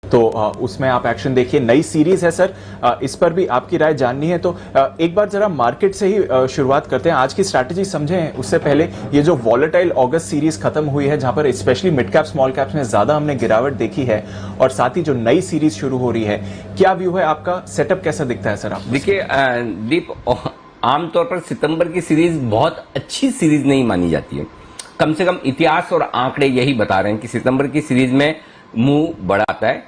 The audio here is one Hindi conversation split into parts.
तो उसमें आप एक्शन देखिए। नई सीरीज है सर, इस पर भी आपकी राय जाननी है। तो एक बार जरा मार्केट से ही शुरुआत करते हैं, आज की स्ट्रैटेजी समझें उससे पहले ये जो वॉलेटाइल अगस्त सीरीज खत्म हुई है, जहां पर specially mid cap small caps में ज्यादा हमने गिरावट देखी है, और साथ ही जो नई सीरीज शुरू हो रही है, क्या व्यू है आपका? सेटअप कैसा दिखता है सर आप? देखिए दीप, आमतौर पर सितंबर की सीरीज बहुत अच्छी सीरीज नहीं मानी जाती है। कम से कम इतिहास और आंकड़े यही बता रहे हैं कि सितंबर की सीरीज में मुंह बड़ा आता है,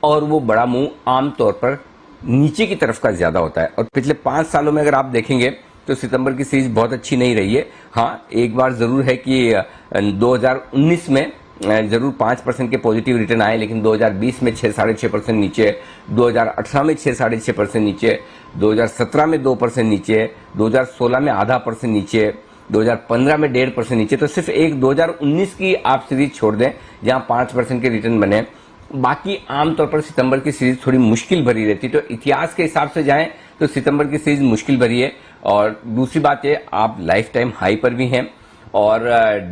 और वो बड़ा मुंह आमतौर पर नीचे की तरफ का ज्यादा होता है। और पिछले 5 सालों में अगर आप देखेंगे तो सितंबर की सीरीज बहुत अच्छी नहीं रही है। हाँ, एक बार जरूर है कि 2019 में जरूर 5% के पॉजिटिव रिटर्न आए, लेकिन 2020 में 6-6.5% नीचे, 2018 में 6-6.5% नीचे, 2017 में 2% नीचे, 2016 में ½ % नीचे, 2015 में 1.5% नीचे। तो सिर्फ एक 2019 की आप सीरीज छोड़ दें जहां 5% के रिटर्न बने, बाकी आमतौर पर सितंबर की सीरीज थोड़ी मुश्किल भरी रहती। तो इतिहास के हिसाब से जाएं तो सितंबर की सीरीज मुश्किल भरी है। और दूसरी बात ये, आप लाइफ टाइम हाई पर भी हैं, और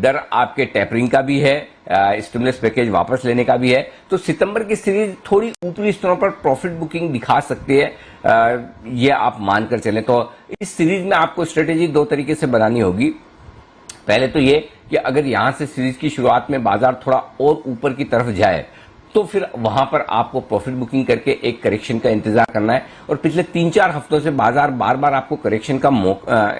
डर आपके टेपरिंग का भी है, स्टिमुलस पैकेज वापस लेने का भी है। तो सितंबर की सीरीज थोड़ी ऊपरी स्तरों पर प्रॉफिट बुकिंग दिखा सकती है, ये आप मानकर चलें। तो इस सीरीज में आपको स्ट्रेटेजी 2 तरीके से बनानी होगी। पहले तो ये कि अगर यहां से सीरीज की शुरुआत में बाजार थोड़ा और ऊपर की तरफ जाए तो फिर वहां पर आपको प्रॉफिट बुकिंग करके एक करेक्शन का इंतजार करना है। और पिछले 3-4 हफ्तों से बाजार बार बार आपको करेक्शन का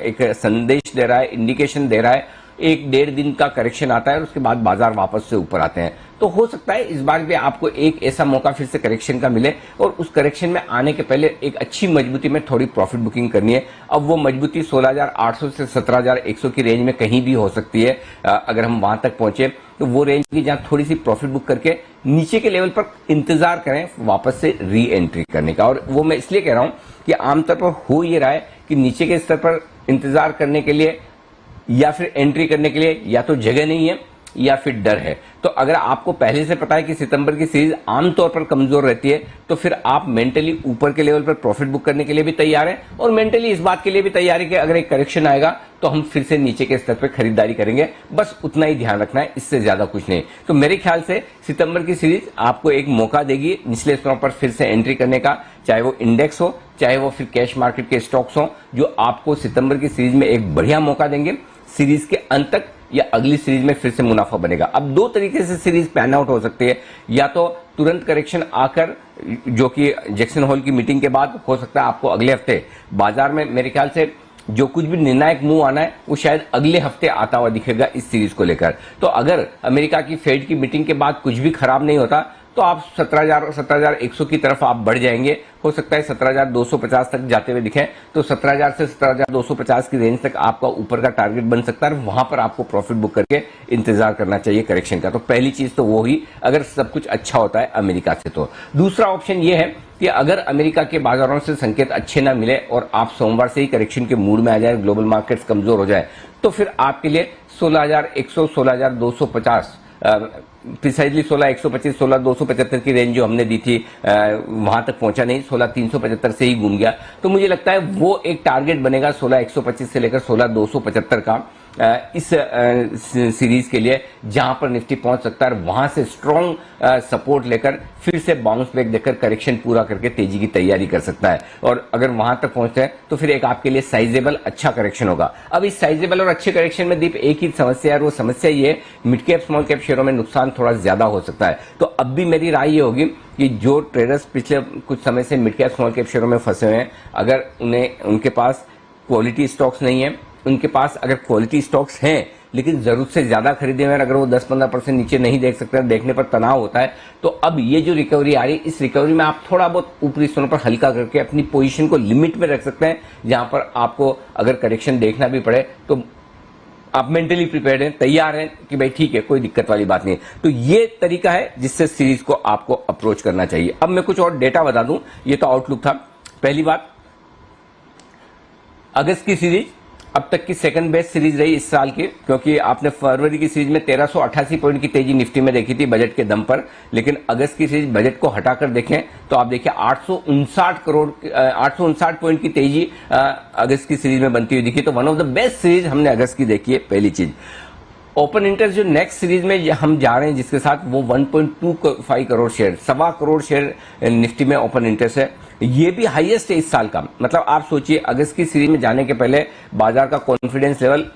एक संदेश दे रहा है, इंडिकेशन दे रहा है। 1-1.5 दिन का करेक्शन आता है और उसके बाद बाजार वापस से ऊपर आते हैं। तो हो सकता है इस बार भी आपको एक ऐसा मौका फिर से करेक्शन का मिले, और उस करेक्शन में आने के पहले एक अच्छी मजबूती में थोड़ी प्रॉफिट बुकिंग करनी है। अब वो मजबूती 16,800 से 17,100 की रेंज में कहीं भी हो सकती है। अगर हम वहां तक पहुंचे तो वो रेंज की जहां थोड़ी सी प्रॉफिट बुक करके नीचे के लेवल पर इंतजार करें वापस से री एंट्री करने का। और वो मैं इसलिए कह रहा हूं कि आमतौर पर हो ये रहा है कि नीचे के स्तर पर इंतजार करने के लिए या फिर एंट्री करने के लिए या तो जगह नहीं है या फिर डर है। तो अगर आपको पहले से पता है कि सितंबर की सीरीज आमतौर पर कमजोर रहती है, तो फिर आप मेंटली ऊपर के लेवल पर प्रॉफिट बुक करने के लिए भी तैयार हैं, और मेंटली इस बात के लिए भी तैयार है कि अगर एक करेक्शन आएगा तो हम फिर से नीचे के स्तर पर खरीदारी करेंगे। बस उतना ही ध्यान रखना है, इससे ज्यादा कुछ नहीं। तो मेरे ख्याल से सितंबर की सीरीज आपको एक मौका देगी निचले स्तरों पर फिर से एंट्री करने का, चाहे वो इंडेक्स हो, चाहे वो फिर कैश मार्केट के स्टॉक्स हो, जो आपको सितंबर की सीरीज में एक बढ़िया मौका देंगे। सीरीज के अंत तक या अगली सीरीज में फिर से मुनाफा बनेगा। अब 2 तरीके से सीरीज पैन आउट हो सकती है, या तो तुरंत करेक्शन आकर, जो कि जैक्सन होल की मीटिंग के बाद हो सकता है आपको अगले हफ्ते बाजार में, मेरे ख्याल से जो कुछ भी निर्णायक मूव आना है वो शायद अगले हफ्ते आता हुआ दिखेगा इस सीरीज को लेकर। तो अगर अमेरिका की फेड की मीटिंग के बाद कुछ भी खराब नहीं होता तो आप 17,000 और 17,100 की तरफ आप बढ़ जाएंगे। हो सकता है 17,250 तक जाते हुए दिखें, तो 17,000 से 17,250 की रेंज तक आपका ऊपर का टारगेट बन सकता है। वहां पर आपको प्रॉफिट बुक करके इंतजार करना चाहिए करेक्शन का। तो पहली चीज तो वो ही, अगर सब कुछ अच्छा होता है अमेरिका से। तो दूसरा ऑप्शन ये है कि अगर अमेरिका के बाजारों से संकेत अच्छे ना मिले और आप सोमवार से ही करेक्शन के मूड में आ जाए, ग्लोबल मार्केट्स कमजोर हो जाए, तो फिर आपके लिए 16,100, 16,250, प्रिसाइजली 16,125, 16,275 की रेंज जो हमने दी थी वहां तक पहुंचा नहीं, 16,375 से ही घूम गया। तो मुझे लगता है वो एक टारगेट बनेगा 16,125 से लेकर 16,275 का इस सीरीज के लिए, जहां पर निफ्टी पहुंच सकता है। वहां से स्ट्रॉन्ग सपोर्ट लेकर फिर से बाउंस बैक देकर करेक्शन पूरा करके तेजी की तैयारी कर सकता है। और अगर वहां तक पहुंचते हैं तो फिर एक आपके लिए साइजेबल अच्छा करेक्शन होगा। अब इस साइजेबल और अच्छे करेक्शन में दीप एक ही समस्या है, और वो समस्या ये है मिड कैप स्मॉल कैप शेयरों में नुकसान थोड़ा ज्यादा हो सकता है। तो अब भी मेरी राय ये होगी कि जो ट्रेडर्स पिछले कुछ समय से मिड कैप स्मॉल कैप शेयरों में फंसे हुए हैं, अगर उनके पास क्वालिटी स्टॉक्स नहीं है, उनके पास अगर क्वालिटी स्टॉक्स हैं लेकिन जरूरत से ज्यादा खरीदे हुए हैं, अगर वो 10-15% नीचे नहीं देख सकते, देखने पर तनाव होता है, तो अब ये जो रिकवरी आ रही है, इस रिकवरी में आप थोड़ा बहुत ऊपरी स्तरों पर हल्का करके अपनी पोजीशन को लिमिट में रख सकते हैं, जहां पर आपको अगर करेक्शन देखना भी पड़े तो आप मेंटली प्रिपेयर्ड हैं, तैयार हैं कि भाई ठीक है, कोई दिक्कत वाली बात नहीं। तो ये तरीका है जिससे सीरीज को आपको अप्रोच करना चाहिए। अब मैं कुछ और डेटा बता दूं, ये तो आउटलुक था। पहली बात, अगस्त की सीरीज अब तक की सेकंड बेस्ट सीरीज रही इस साल की, क्योंकि आपने फरवरी की सीरीज में 1388 पॉइंट की तेजी निफ्टी में देखी थी बजट के दम पर, लेकिन अगस्त की सीरीज बजट को हटाकर देखें तो आप देखिए 859 पॉइंट की तेजी अगस्त की सीरीज में बनती हुई दिखी। तो one of the best series हमने अगस्त की देखी है, पहली चीज। ओपन इंटरेस्ट जो नेक्स्ट सीरीज में हम जा रहे हैं जिसके साथ वो 1.25 crore share, 1.25 crore share Nifty में ओपन इंटरेस्ट है। ये भी हाईएस्ट है इस साल का। मतलब आप सोचिए अगस्त की सीरीज में जाने के पहले बाजार का कॉन्फिडेंस लेवल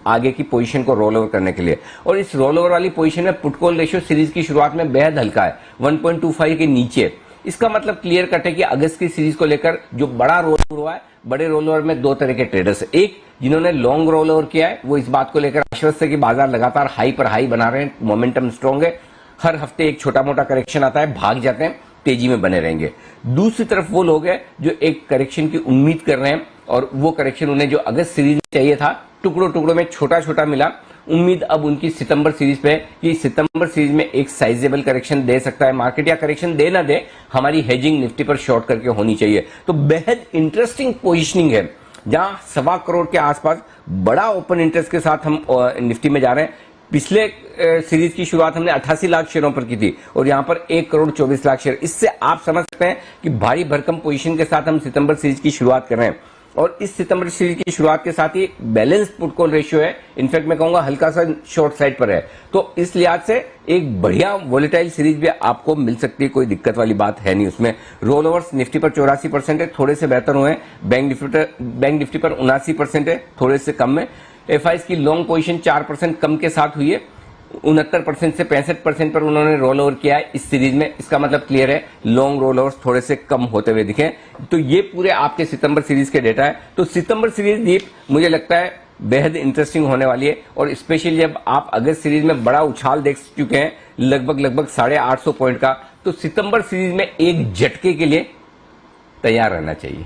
आगे की पोजीशन को रोल ओवर करने के लिए, और इस रोल ओवर वाली पोजीशन में पुट कॉल रेशियो सीरीज की शुरुआत में बेहद हल्का है, 1.25 के नीचे। इसका मतलब क्लियर कट है कि अगस्त की सीरीज को लेकर जो बड़ा रोल ओवर हुआ है, बड़े रोल ओवर में दो तरह के ट्रेडर्स, एक जिन्होंने लॉन्ग रोल ओवर किया है वो इस बात को लेकर आश्वस्त है कि बाजार लगातार हाई पर हाई बना रहे हैं, मोमेंटम स्ट्रांग है, हर हफ्ते एक छोटा मोटा करेक्शन आता है, भाग जाते हैं, तेजी में बने रहेंगे। दूसरी तरफ वो लोग हैं जो एक करेक्शन की उम्मीद कर रहे हैं, और वो करेक्शन उन्हें जो अगस्त सीरीज में चाहिए था टुकड़ों टुकड़ों में छोटा छोटा मिला। उम्मीद अब उनकी सितंबर सीरीज पे कि सितंबर सीरीज में एक साइजेबल करेक्शन दे सकता है मार्केट, या करेक्शन दे ना दे, हमारी हेजिंग निफ्टी पर शॉर्ट करके होनी चाहिए। तो बेहद इंटरेस्टिंग पोजीशनिंग है जहां 1.25 करोड़ के आसपास बड़ा ओपन इंटरेस्ट के साथ हम निफ्टी में जा रहे हैं। पिछले सीरीज की शुरुआत हमने 88 लाख शेयरों पर की थी और यहां पर 1 करोड़ 24 लाख शेयर। इससे आप समझ सकते हैं कि भारी भरकम पोजीशन के साथ हम सितंबर सीरीज की शुरुआत कर रहे हैं, और इस सितंबर सीरीज की शुरुआत के साथ ही बैलेंस पुट कॉल रेशियो है, इनफैक्ट मैं कहूंगा हल्का सा शॉर्ट साइड पर है। तो इस लिहाज से एक बढ़िया वोलेटाइल सीरीज भी आपको मिल सकती है, कोई दिक्कत वाली बात है नहीं उसमें। रोल ओवर्स निफ्टी पर 84% है, थोड़े से बेहतर हुए हैं। बैंक निफ्टी पर 79% है, थोड़े से कम है। एफआईज की लॉन्ग पोजीशन 4% कम के साथ हुई है, 69% से 65% पर उन्होंने रोल ओवर किया है इस सीरीज में। इसका मतलब क्लियर है लॉन्ग रोल ओवर्स थोड़े से कम होते हुए दिखे। तो ये पूरे आपके सितंबर सीरीज के डेटा है। तो सितंबर सीरीज दीप मुझे लगता है बेहद इंटरेस्टिंग होने वाली है, और स्पेशली जब आप अगस्त सीरीज में बड़ा उछाल देख चुके हैं लगभग 850 पॉइंट का, तो सितंबर सीरीज में एक झटके के लिए तैयार रहना चाहिए।